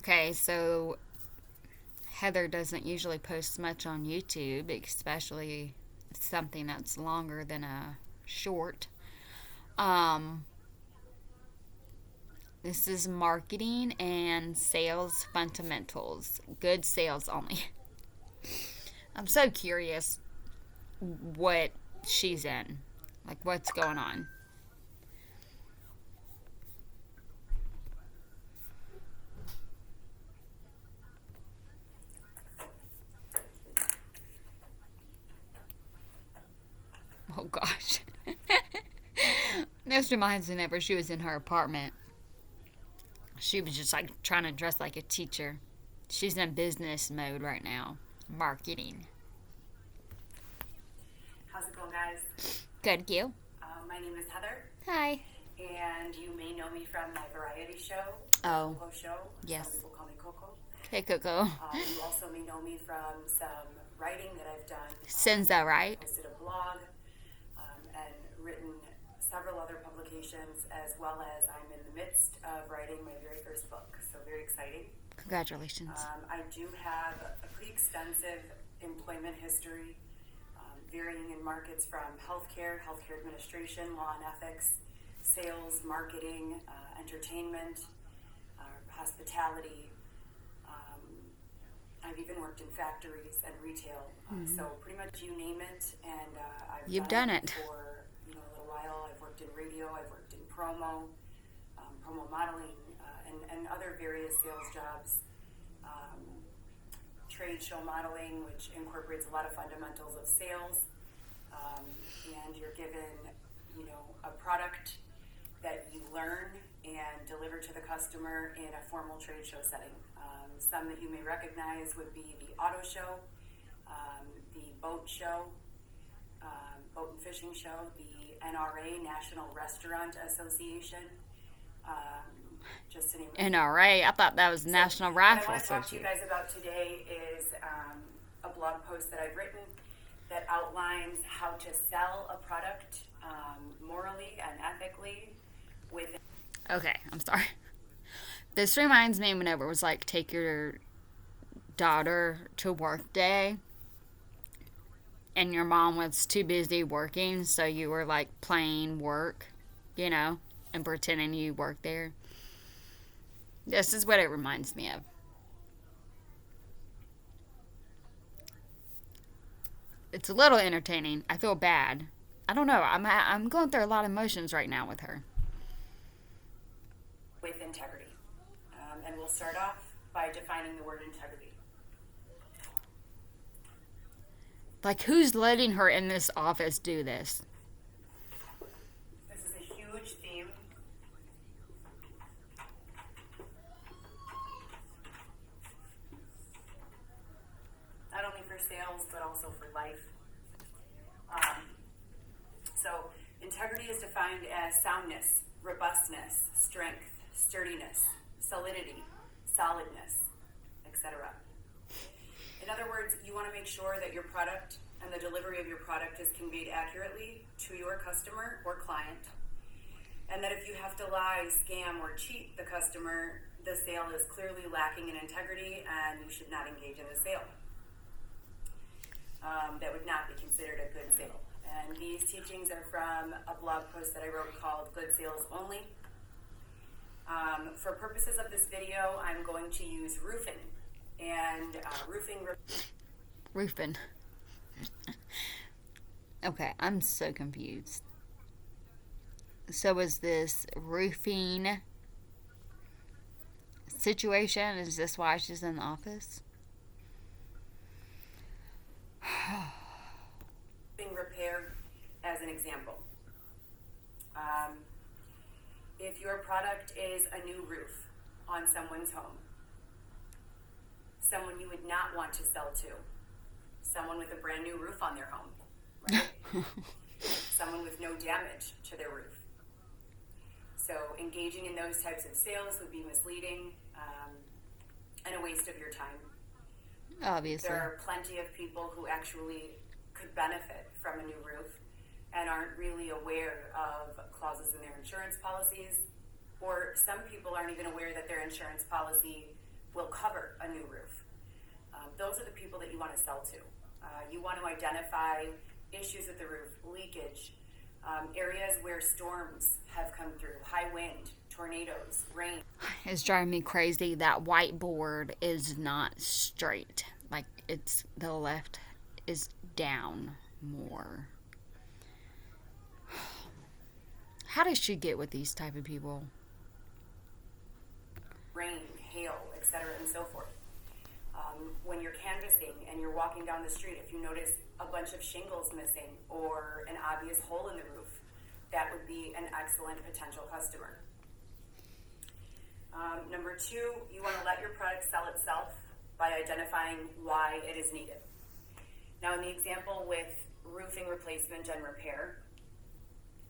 Okay, so Heather doesn't usually post much on YouTube, especially something that's longer than a short. Um, this is marketing and sales fundamentals. Good sales only. I'm so curious what she's in. Like, what's going on? Oh, gosh. This reminds me whenever she was in her apartment. She was just like trying to dress like a teacher. She's in business mode right now. Marketing. How's it going, guys? Good, you? My name is Heather, Hi. and you may know me from my variety show, Oh, CoCo show. yes. Some people call me CoCo. Hey, Coco. You also may know me from some writing that I've done. Senza, right? Posted a blog and written several other publications, as well as I'm in the midst of writing my very first book. So very exciting. Congratulations. I do have a pretty extensive employment history, varying in markets from healthcare administration, law and ethics, sales, marketing, entertainment, hospitality. I've even worked in factories and retail, so pretty much you name it, and You've done it. for a little while. I've worked in radio, I've worked in promo modeling, and other various sales jobs. Trade show modeling, which incorporates a lot of fundamentals of sales, and you're given, a product that you learn and deliver to the customer in a formal trade show setting. Some that you may recognize would be the auto show, the boat show, boat and fishing show, the NRA, National Restaurant Association, just to name a few. NRA. I thought that was National What I Rifle want to talk to you Association. guys about today is a blog post that I've written that outlines how to sell a product morally and ethically with. Okay, I'm sorry. This reminds me whenever it was like take your daughter to work day and your mom was too busy working, so you were like playing work, and pretending you worked there. This is what it reminds me of. It's a little entertaining. I feel bad. I don't know. I'm going through a lot of emotions right now with her. With integrity. And we'll start off by defining the word integrity. Like, who's letting her in this office do this? This is a huge theme. Not only for sales, but also for life. So, integrity is defined as soundness, robustness, strength, sturdiness, solidity, solidness, etc. In other words, you want to make sure that your product and the delivery of your product is conveyed accurately to your customer or client, and that if you have to lie, scam, or cheat the customer, the sale is clearly lacking in integrity and you should not engage in the sale. That would not be considered a good sale. And these teachings are from a blog post that I wrote called Good Sales Only. For purposes of this video, I'm going to use roofing. And Roofing. Okay, I'm so confused. So is this roofing situation? Is this why she's in the office? repair as an example. If your product is a new roof on someone's home, someone you would not want to sell to, someone with a brand new roof on their home, right? Someone with no damage to their roof. So engaging in those types of sales would be misleading and a waste of your time. Obviously. There are plenty of people who actually could benefit from a new roof and aren't really aware of clauses in their insurance policies, or some people aren't even aware that their insurance policy will cover a new roof. Those are the people that you want to sell to. You want to identify issues with the roof, leakage, areas where storms have come through, high wind, tornadoes, rain. It's driving me crazy. That whiteboard is not straight. Like, it's the left is down more. How does she get with these type of people? Rain, hail, etc., and so forth. When you're canvassing and you're walking down the street, if you notice a bunch of shingles missing or an obvious hole in the roof, that would be an excellent potential customer. Number two, you want to let your product sell itself by identifying why it is needed. Now, in the example with roofing replacement and repair,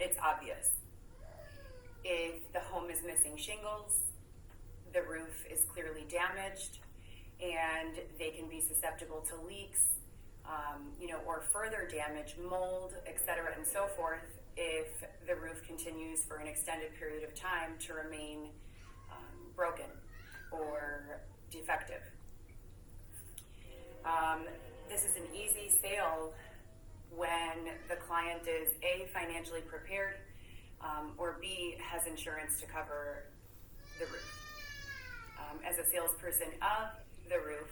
it's obvious. If the home is missing shingles, the roof is clearly damaged, and they can be susceptible to leaks, or further damage, mold, etc., and so forth, if the roof continues for an extended period of time to remain broken or defective. This is an easy sale when the client is A, financially prepared, or B, has insurance to cover the roof. As a salesperson of the roof,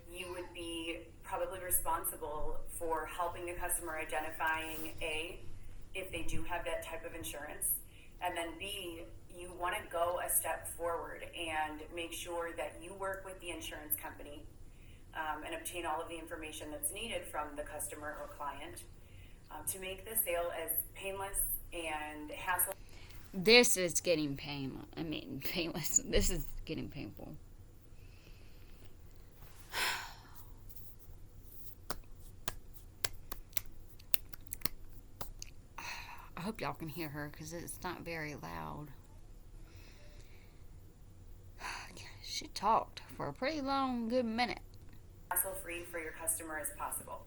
you would be probably responsible for helping the customer identifying A, if they do have that type of insurance, and then B, you want to go a step forward and make sure that you work with the insurance company and obtain all of the information that's needed from the customer or client to make the sale as painless and hassle. This is getting painless. This is getting painful. I hope y'all can hear her because it's not very loud. She talked for a pretty long, good minute. Hassle-free for your customer as possible.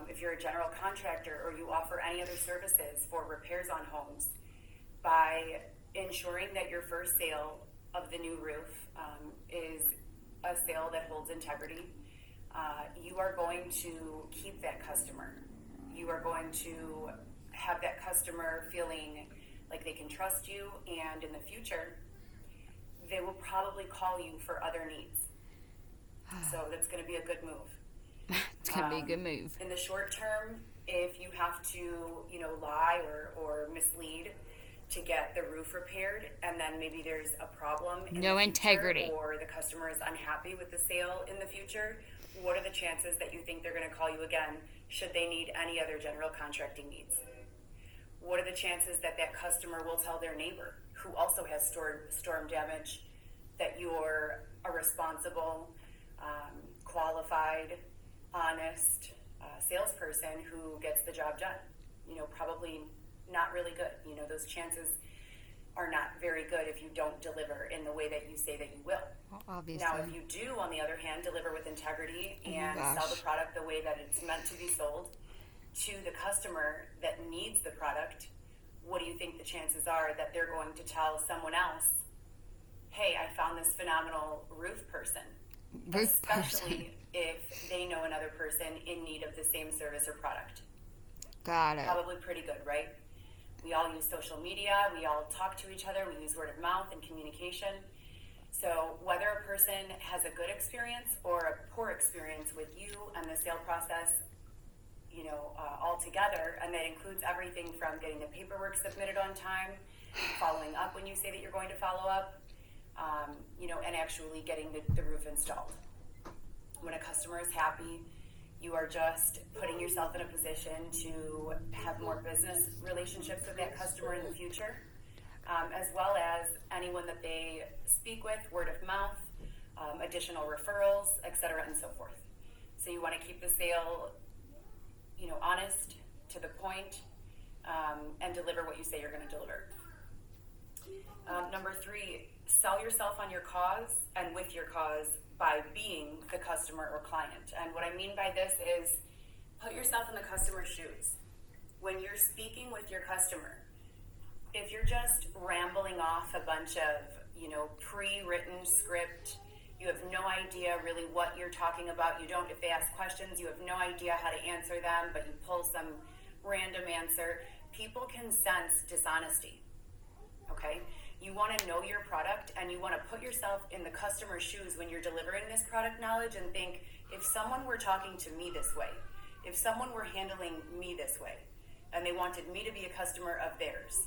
If you're a general contractor or you offer any other services for repairs on homes, by ensuring that your first sale of the new roof is a sale that holds integrity, you are going to keep that customer. You are going to have that customer feeling like they can trust you, and in the future, they will probably call you for other needs. So that's going to be a good move. It's going to be a good move. In the short term, if you have to, lie or mislead to get the roof repaired, and then maybe there's a problem in no the integrity, future, or the customer is unhappy with the sale in the future, what are the chances that you think they're going to call you again should they need any other general contracting needs? What are the chances that that customer will tell their neighbor who also has storm damage that you're a responsible, qualified, honest salesperson who gets the job done? Probably not really good. Those chances are not very good if you don't deliver in the way that you say that you will. Well, obviously. Now, if you do, on the other hand, deliver with integrity and sell the product the way that it's meant to be sold to the customer that needs the product, what do you think the chances are that they're going to tell someone else, hey, I found this phenomenal roof person? Especially if they know another person in need of the same service or product. Got it. Probably pretty good, right? We all use social media. We all talk to each other. We use word of mouth and communication. So whether a person has a good experience or a poor experience with you and the sale process, all together, and that includes everything from getting the paperwork submitted on time, following up when you say that you're going to follow up, and actually getting the roof installed. When a customer is happy, you are just putting yourself in a position to have more business relationships with that customer in the future, as well as anyone that they speak with, word of mouth, additional referrals, etc., and so forth. So you want to keep the sale, honest, to the point, and deliver what you say you're going to deliver. Number 3, sell yourself on your cause and with your cause by being the customer or client. And what I mean by this is put yourself in the customer's shoes. When you're speaking with your customer, if you're just rambling off a bunch of, pre-written script You have no idea really what you're talking about. You don't, if they ask questions, you have no idea how to answer them, but you pull some random answer. People can sense dishonesty, okay? You want to know your product, and you want to put yourself in the customer's shoes when you're delivering this product knowledge and think, if someone were talking to me this way, if someone were handling me this way, and they wanted me to be a customer of theirs,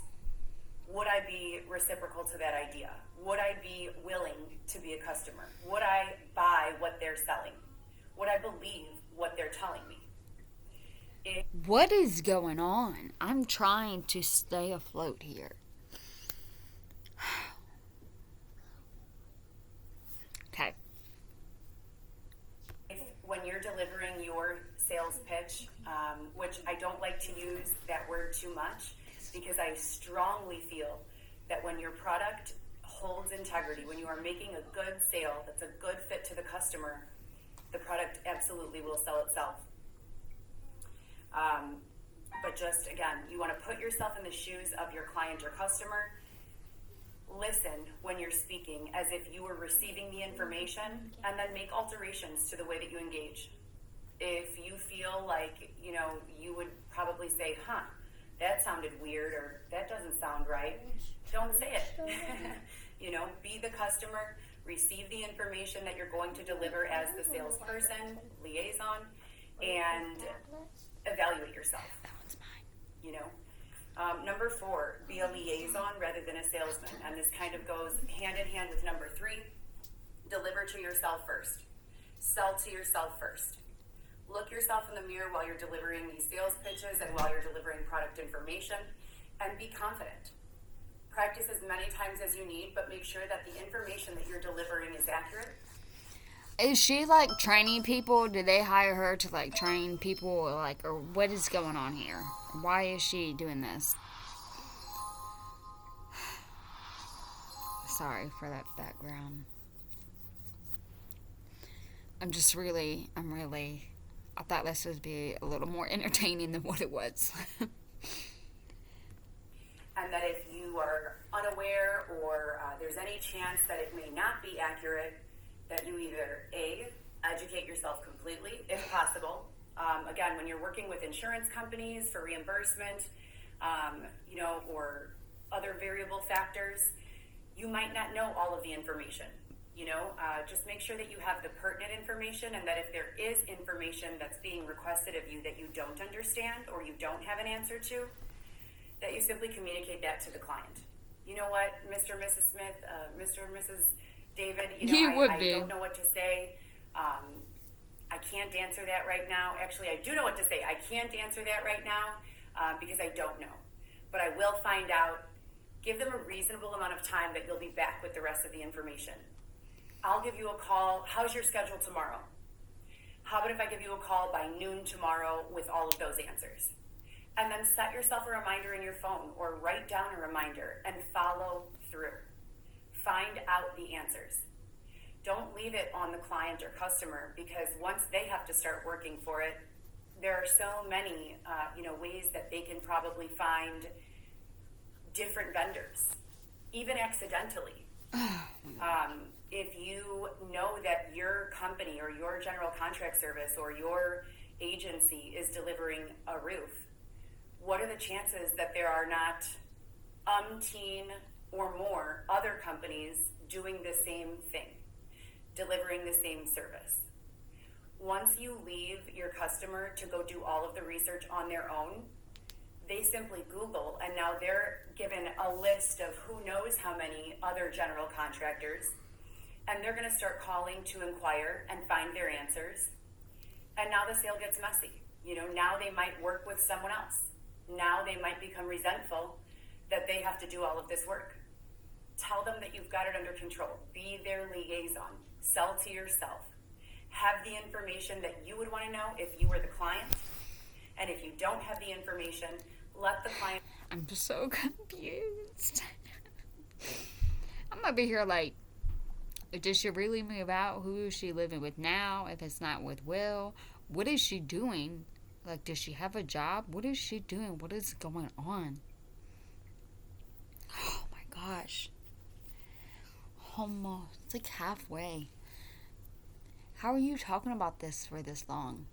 would I be reciprocal to that idea? Would I be willing to be a customer? Would I buy what they're selling? Would I believe what they're telling me? What is going on? I'm trying to stay afloat here. Okay. If, when you're delivering your sales pitch, which I don't like to use that word too much, because I strongly feel that when your product holds integrity, when you are making a good sale that's a good fit to the customer, the product absolutely will sell itself. But just, again, you want to put yourself in the shoes of your client or customer. Listen when you're speaking as if you were receiving the information, and then make alterations to the way that you engage. If you feel like, you would probably say, that sounded weird, or that doesn't sound right, don't say it. Be the customer, receive the information that you're going to deliver as the salesperson, liaison, and evaluate yourself. That one's mine. Number 4, be a liaison rather than a salesman. And this kind of goes hand in hand with number 3, deliver to yourself first. Sell to yourself first. Look yourself in the mirror while you're delivering these sales pitches and while you're delivering product information, and be confident. Practice as many times as you need, but make sure that the information that you're delivering is accurate. Is she training people? Did they hire her to train people, or what is going on here? Why is she doing this? Sorry for that background. I thought this would be a little more entertaining than what it was. And that if you are unaware or there's any chance that it may not be accurate, that you either A, educate yourself completely, if possible. Again, when you're working with insurance companies for reimbursement, or other variable factors, you might not know all of the information. Just make sure that you have the pertinent information, and that if there is information that's being requested of you that you don't understand or you don't have an answer to, that you simply communicate that to the client. You know what, Mr. and Mrs. Smith, Mr. and Mrs. David, I don't know what to say. I can't answer that right now. Actually, I do know what to say. I can't answer that right now because I don't know. But I will find out. Give them a reasonable amount of time that you'll be back with the rest of the information. I'll give you a call. How's your schedule tomorrow? How about if I give you a call by noon tomorrow with all of those answers? And then set yourself a reminder in your phone, or write down a reminder and follow through. Find out the answers. Don't leave it on the client or customer, because once they have to start working for it, there are so many ways that they can probably find different vendors, even accidentally. If you know that your company or your general contract service or your agency is delivering a roof, what are the chances that there are not umpteen or more other companies doing the same thing, delivering the same service? Once you leave your customer to go do all of the research on their own, they simply Google, and now they're given a list of who knows how many other general contractors, and they're going to start calling to inquire and find their answers. And now the sale gets messy. Now they might work with someone else. Now they might become resentful that they have to do all of this work. Tell them that you've got it under control. Be their liaison. Sell to yourself. Have the information that you would want to know if you were the client. And if you don't have the information, let the client... I'm just so confused. I'm over here does she really move out? Who is she living with now? If it's not with Will, what is she doing? Does she have a job? What is she doing? What is going on? Oh my gosh. Almost. It's halfway. How are you talking about this for this long?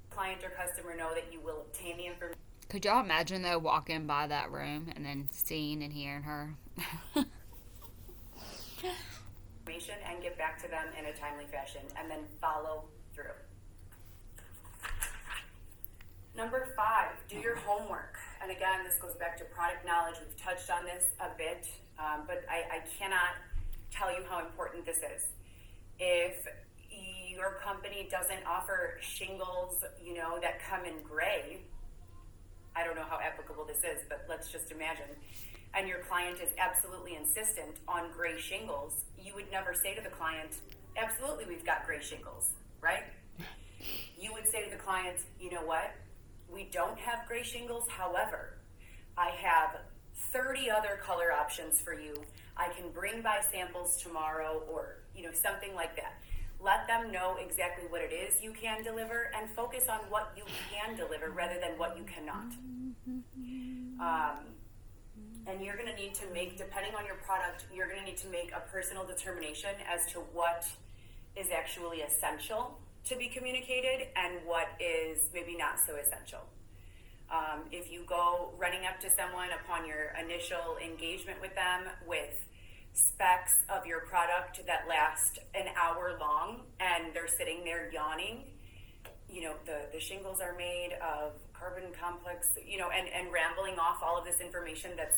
Client or customer know that you will obtain the information Could y'all imagine though walking by that room and then seeing and hearing her? and get back to them in a timely fashion, and then follow through. Number 5, do your homework. And again, this goes back to product knowledge. We've touched on this a bit, but I cannot tell you how important this is. If your company doesn't offer shingles, that come in gray, I don't know how applicable this is, but let's just imagine, and your client is absolutely insistent on gray shingles, you would never say to the client, absolutely, we've got gray shingles, right? You would say to the client, you know what? We don't have gray shingles. However, I have 30 other color options for you. I can bring by samples tomorrow, or something like that. Let them know exactly what it is you can deliver, and focus on what you can deliver rather than what you cannot. And you're going to need to make, depending on your product, you're going to need to make a personal determination as to what is actually essential to be communicated and what is maybe not so essential. If you go running up to someone upon your initial engagement with them with specs of your product that last an hour long and they're sitting there yawning, the shingles are made of carbon complex, and rambling off all of this information that's,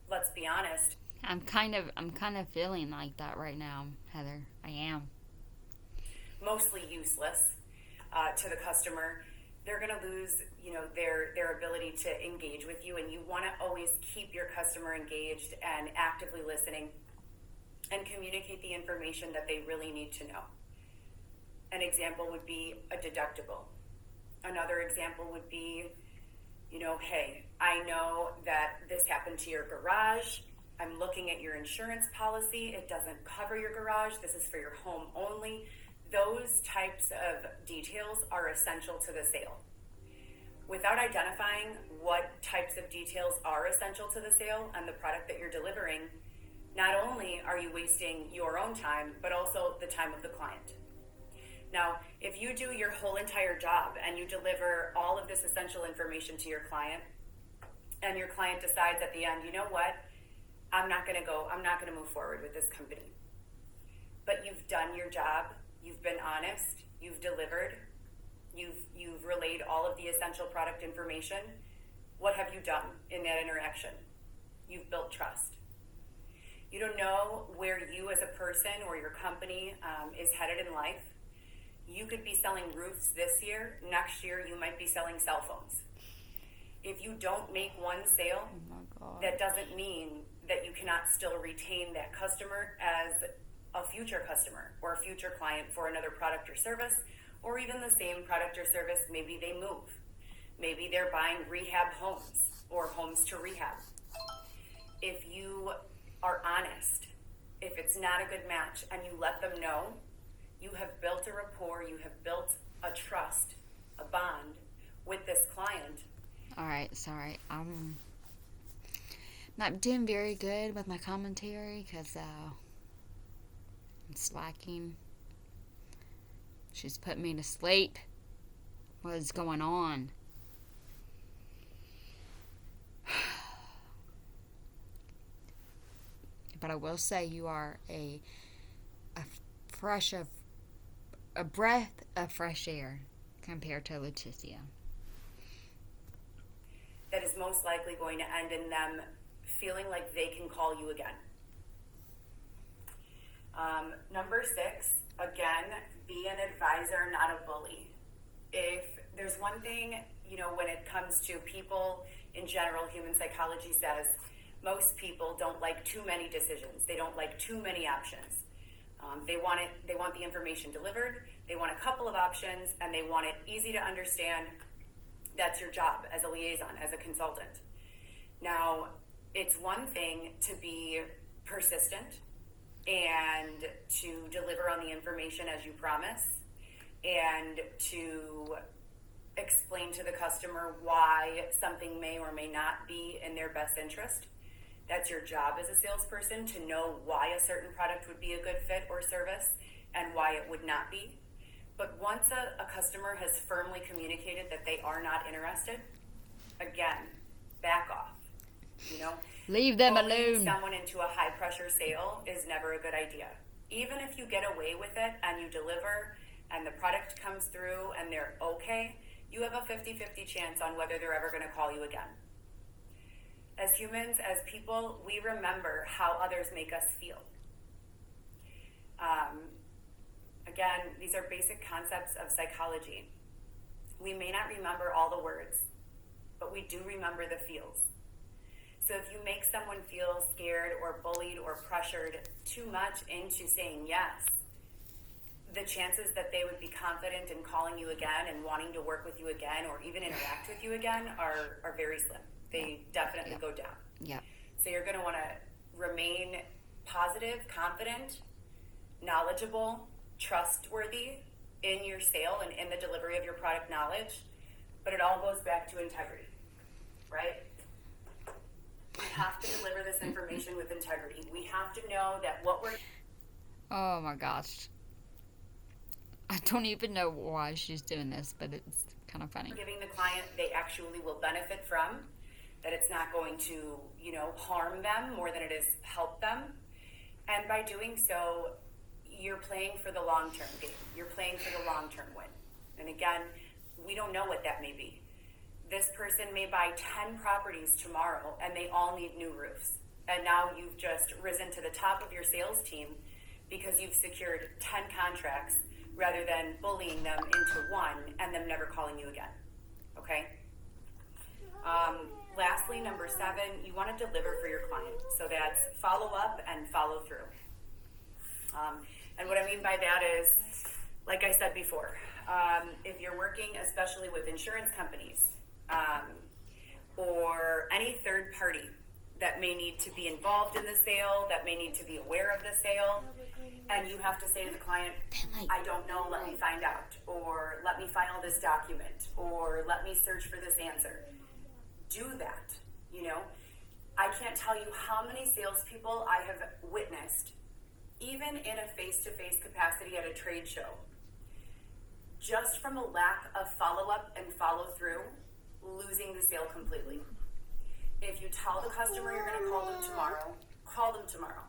let's be honest, I'm kind of feeling like that right now, Heather. I am. Mostly useless to the customer. They're going to lose, their ability to engage with you, and you want to always keep your customer engaged and actively listening and communicate the information that they really need to know. An example would be a deductible. Another example would be, hey, I know that this happened to your garage. I'm looking at your insurance policy. It doesn't cover your garage. This is for your home only. Those types of details are essential to the sale. Without identifying what types of details are essential to the sale and the product that you're delivering, not only are you wasting your own time, but also the time of the client. Now, if you do your whole entire job and you deliver all of this essential information to your client, and your client decides at the end, you know what, I'm not going to move forward with this company. But you've done your job, you've been honest, you've delivered, you've relayed all of the essential product information. What have you done in that interaction? You've built trust. You don't know where you as a person or your company is headed in life. You could be selling roofs this year. Next year, you might be selling cell phones. If you don't make one sale, that doesn't mean that you cannot still retain that customer as a future customer or a future client for another product or service, or even the same product or service. Maybe they move. Maybe they're buying rehab homes or homes to rehab. If you are honest, if it's not a good match, and you let them know, you have built a rapport, you have built a trust, a bond with this client. All right, sorry. I'm not doing very good with my commentary because I'm slacking. She's putting me to sleep. What is going on? But I will say you are a breath of fresh air compared to Leticia. That is most likely going to end in them feeling like they can call you again. Number 6, again, be an advisor, not a bully. If there's one thing, when it comes to people in general, human psychology says most people don't like too many decisions. They don't like too many options. They want the information delivered. They want a couple of options, and they want it easy to understand. That's your job as a liaison, as a consultant. Now, it's one thing to be persistent and to deliver on the information as you promise, and to explain to the customer why something may or may not be in their best interest. That's your job as a salesperson, to know why a certain product would be a good fit or service, and why it would not be. But once a customer has firmly communicated that they are not interested, again, back off. Leave them Pulling alone. someone into a high pressure sale is never a good idea. Even if you get away with it and you deliver and the product comes through and they're okay, you have a 50-50 chance on whether they're ever going to call you again. As humans, as people, we remember how others make us feel. Again, these are basic concepts of psychology. We may not remember all the words, but we do remember the feels. So if you make someone feel scared or bullied or pressured too much into saying yes, the chances that they would be confident in calling you again and wanting to work with you again or even interact with you again are very slim. They definitely go down. Yeah. So you're going to want to remain positive, confident, knowledgeable, trustworthy in your sale and in the delivery of your product knowledge. But it all goes back to integrity, right? We have to deliver this information with integrity. We have to know that what we're... Oh my gosh. I don't even know why she's doing this, but it's kind of funny. giving the client they actually will benefit from, that it's not going to, harm them more than it is help them. And by doing so, you're playing for the long-term game. You're playing for the long-term win. And again, we don't know what that may be. This person may buy 10 properties tomorrow and they all need new roofs. And now you've just risen to the top of your sales team because you've secured 10 contracts rather than bullying them into one and them never calling you again. Okay? Lastly, number 7, you want to deliver for your client. So that's follow up and follow through. And what I mean by that is, like I said before, if you're working especially with insurance companies or any third party that may need to be involved in the sale, that may need to be aware of the sale, and you have to say to the client, I don't know, let me find out, or let me file this document, or let me search for this answer. Do that, I can't tell you how many salespeople I have witnessed, even in a face-to-face capacity at a trade show, just from a lack of follow-up and follow-through, losing the sale completely. If you tell the customer you're going to call them tomorrow, call them tomorrow.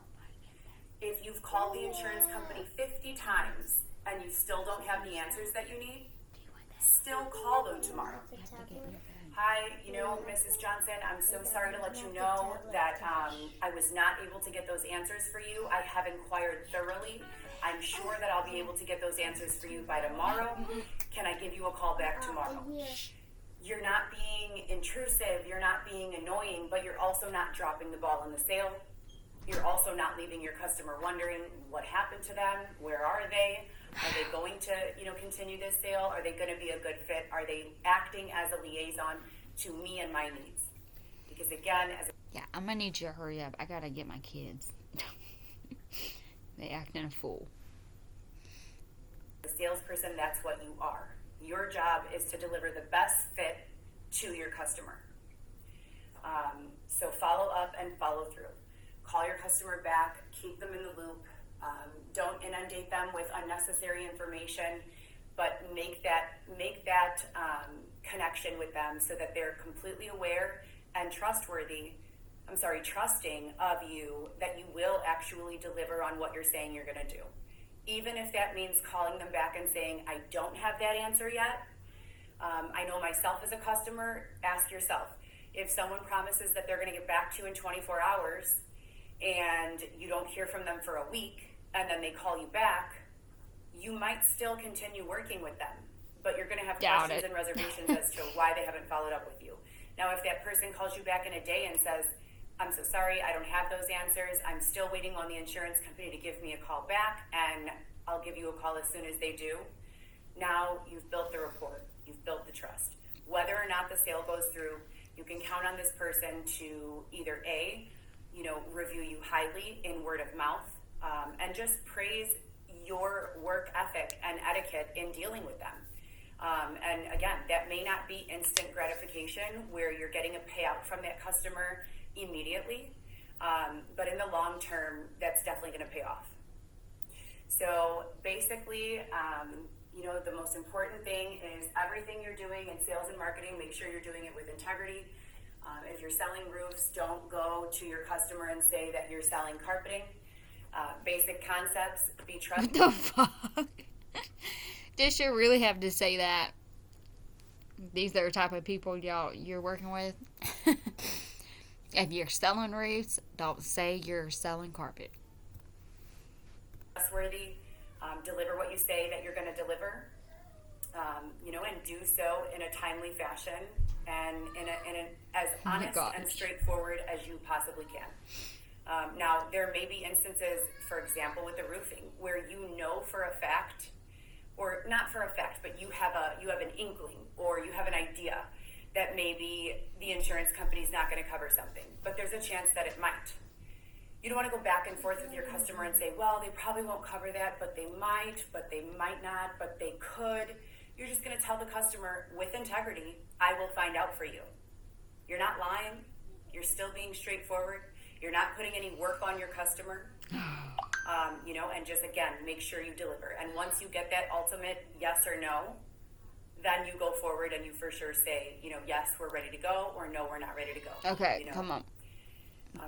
If you've called the insurance company 50 times and you still don't have the answers that you need, still call them tomorrow. Hi, Mrs. Johnson, I'm so sorry to let you know that I was not able to get those answers for you. I have inquired thoroughly. I'm sure that I'll be able to get those answers for you by tomorrow. Can I give you a call back tomorrow? You're not being intrusive, you're not being annoying, but you're also not dropping the ball in the sale. You're also not leaving your customer wondering what happened to them, where are they? Are they going to, continue this sale? Are they going to be a good fit? Are they acting as a liaison to me and my needs? Because again, Yeah, I'm gonna need you to hurry up. I gotta get my kids. They acting a fool. a salesperson, that's what you are. Your job is to deliver the best fit to your customer. So follow up and follow through. Call your customer back, keep them in the loop. Don't inundate them with unnecessary information, but make that connection with them so that they're completely aware and trusting of you, that you will actually deliver on what you're saying you're going to do. Even if that means calling them back and saying, I don't have that answer yet. I know myself as a customer, ask yourself, if someone promises that they're going to get back to you in 24 hours and you don't hear from them for a week and then they call you back, you might still continue working with them, but you're going to have questions and reservations as to why they haven't followed up with you. Now, if that person calls you back in a day and says, I'm so sorry, I don't have those answers, I'm still waiting on the insurance company to give me a call back, and I'll give you a call as soon as they do. Now you've built the rapport, you've built the trust. Whether or not the sale goes through, you can count on this person to either review you highly in word of mouth, and just praise your work ethic and etiquette in dealing with them. And again, that may not be instant gratification where you're getting a payout from that customer immediately, but in the long term, that's definitely going to pay off. So basically, the most important thing is everything you're doing in sales and marketing, make sure you're doing it with integrity. If you're selling roofs, don't go to your customer and say that you're selling carpeting. Basic concepts, be What trusted. the fuck? Does she really have to say that? These are the type of people you're working with? If you're selling roofs, don't say you're selling carpet. Trustworthy, deliver what you say that you're going to deliver, and do so in a timely fashion and in an as Oh my honest and gosh. straightforward as you possibly can. Now, there may be instances, for example, with the roofing, where you know for a fact, or not for a fact, but you have an inkling or you have an idea that maybe the insurance company's not going to cover something, but there's a chance that it might. You don't want to go back and forth with your customer and say, well, they probably won't cover that, but they might not, but they could. You're just going to tell the customer with integrity, I will find out for you. You're not lying. You're still being straightforward. You're not putting any work on your customer. And just, again, make sure you deliver. And once you get that ultimate yes or no, then you go forward and you for sure say, yes, we're ready to go, or no, we're not ready to go. Okay, come on.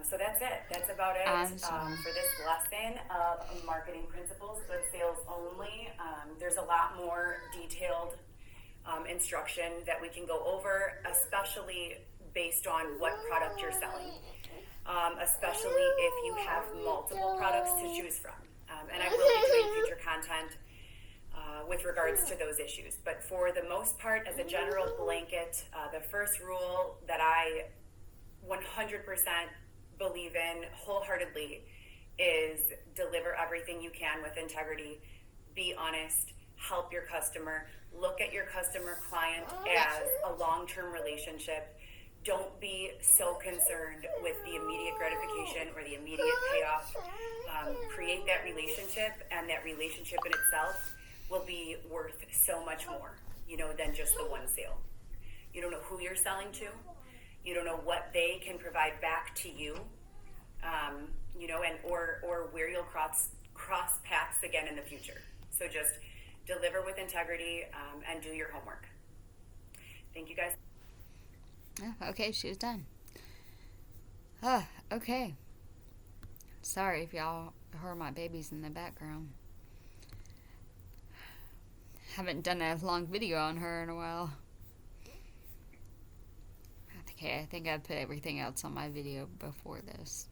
So that's it. That's about it I'm sorry. for this lesson of marketing principles, but sales only. There's a lot more detailed instruction that we can go over, especially based on what product you're selling, especially if you have multiple products to choose from. And I will be doing future content with regards to those issues. But for the most part, as a general blanket, the first rule that I 100% believe in wholeheartedly is deliver everything you can with integrity, be honest, help your customer, look at your customer client as a long-term relationship. Don't be so concerned with the immediate gratification or the immediate payoff. Create that relationship, and that relationship in itself will be worth so much more, than just the one sale. You don't know who you're selling to. You don't know what they can provide back to you, or where you'll cross paths again in the future. So just deliver with integrity and do your homework. Thank you, guys. Oh, okay, she was done. Okay. Sorry if y'all heard my babies in the background. Haven't done a long video on her in a while. Okay, I think I put everything else on my video before this.